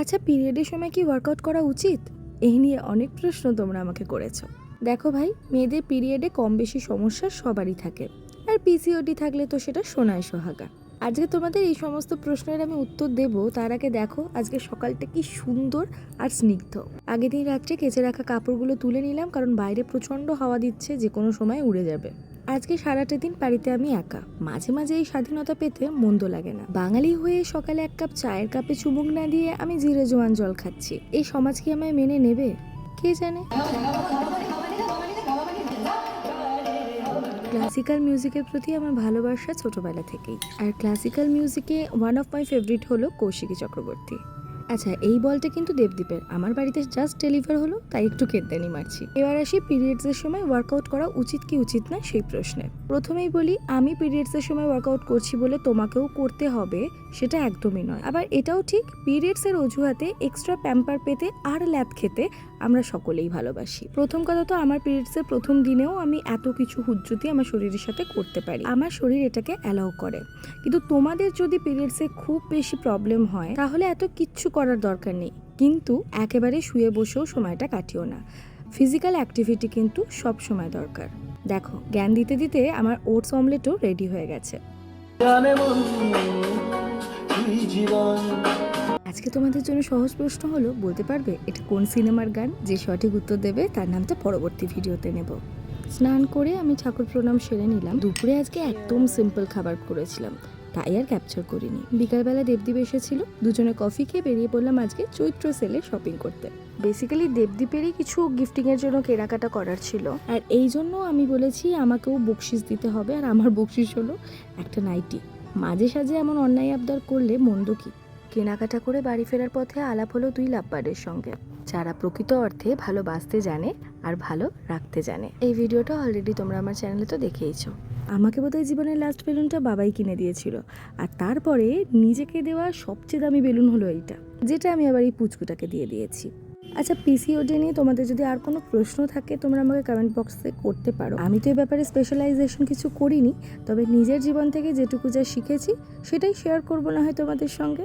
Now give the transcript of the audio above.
আচ্ছা, পিরিয়ডের সময় কি ওয়ার্কআউট করা উচিত? এই নিয়ে অনেক প্রশ্ন তোমরা আমাকে করেছো। দেখো ভাই, মেয়েদের পিরিয়ডে কম বেশি সমস্যা সবারই থাকে, আর পিসিওডি থাকলে তো সেটা সোনায় সোহাগা। আজকে তোমাদের এই সমস্ত প্রশ্নের আমি উত্তর দেব, তার আগে দেখো আজকে সকালটা কি সুন্দর আর স্নিগ্ধ। আগের দিন রাত্রে কেচে রাখা কাপড়গুলো তুলে নিলাম, কারণ বাইরে প্রচণ্ড হাওয়া দিচ্ছে, যে কোনো সময় উড়ে যাবে। আজকে সারাটা দিন বাড়িতে আমি একা। মাঝে মাঝে এই স্বাধীনতা পেতে মন্দ লাগে না। বাঙালি হয়ে সকালে এক কাপ চায়ের কাপে চুমুক না দিয়ে আমি জিরে জোয়ান জল খাচ্ছি। এই সমাজ কি আমায় মেনে নেবে? কে জানে। ক্লাসিক্যাল মিউজিকের প্রতি আমার ভালোবাসা ছোটবেলা থেকেই, আর ক্লাসিক্যাল মিউজিকে ওয়ান অফ মাই ফেভারিট হলো কৌশিকী চক্রবর্তী। আচ্ছা, এই বলটা কিন্তু দেবদীপের, আমার বাড়িতে জাস্ট ডেলিভার হলো, তাই একটু কেটদানি মারছি। এবার আসি পিরিয়ডসের সময় ওয়ার্কআউট করা উচিত কি উচিত না সেই প্রশ্নে। প্রথমেই বলি, আমি পিরিয়ডসের সময় ওয়ার্কআউট করছি বলে তোমাকেও করতে হবে সেটা একদমই নয়। আবার এটাও ঠিক, পিরিয়ডসের অজুহাতে এক্সট্রা প্যাম্পার পেতে আর ল্যাদ খেতে আমরা সকলেই ভালোবাসি। প্রথম কথা তো, আমার পিরিয়ডসের প্রথম দিনেও আমি এত কিছু হুজ্জুতি আমার শরীরের সাথে করতে পারি, আমার শরীর এটাকে অ্যালাউ করে। কিন্তু তোমাদের যদি পিরিয়ডসে খুব বেশি প্রবলেম হয়, তাহলে এত কিচ্ছু করার দরকার নেই। কিন্তু একেবারে শুয়ে বসেও সময়টা কাটিও না। ফিজিক্যাল অ্যাক্টিভিটি কিন্তু সব সময় দরকার। দেখো, জ্ঞান দিতে দিতে আমার ওটস অমলেটও রেডি হয়ে গেছে। আজকে তোমাদের জন্য সহজ প্রশ্ন হলো, বলতে পারবে এটা কোন সিনেমার গান? যে সঠিক উত্তর দেবে তার নামটা পরবর্তী ভিডিওতে নেব। স্নান করে আমি ঠাকুর প্রণাম সেরে নিলাম। দুপুরে আজকে একদম সিম্পল খাবার করেছিলাম, তাই আর ক্যাপচার করিনি। বিকালবেলা দেবদীপ এসেছিল, দুজনে কফি খেয়ে বেরিয়ে পড়লাম আজকে চৈত্র সেলে শপিং করতে। বেসিক্যালি দেবদীপেরই কিছু গিফটিংয়ের জন্য কেনাকাটা করার ছিল, আর এই জন্য আমি বলেছি আমাকেও বকশিস দিতে হবে, আর আমার বকশিস হলো একটা নাইটি। মাঝে সাঝে এমন অন্যায় আবদার করলে মন্দ কি। কেনাকাটা করে বাড়ি ফেরার পথে আলাপ হলো দুই লাভবার্ডের সঙ্গে, যারা প্রকৃত অর্থে ভালো বাঁচতে জানে আর ভালো রাখতে জানে। এই ভিডিওটা অলরেডি তোমরা আমার চ্যানেলে তো দেখেইছো। আমাকে বোধহয় জীবনের লাস্ট বেলুনটা বাবাই কিনে দিয়েছিল, আর তারপরে নিজেকে দেওয়া সবচেয়ে দামি বেলুন হলো এইটা, যেটা আমি আবার এই পুচকুটাকে দিয়ে দিয়েছি। আচ্ছা, পিসিওডি নিয়ে তোমাদের যদি আর কোনো প্রশ্ন থাকে তোমরা আমাকে কমেন্ট বক্সে করতে পারো। আমি তো এই ব্যাপারে স্পেশালাইজেশন কিছু করিনি, তবে নিজের জীবন থেকে যেটুকু যা শিখেছি সেটাই শেয়ার করবো না হয় তোমাদের সঙ্গে।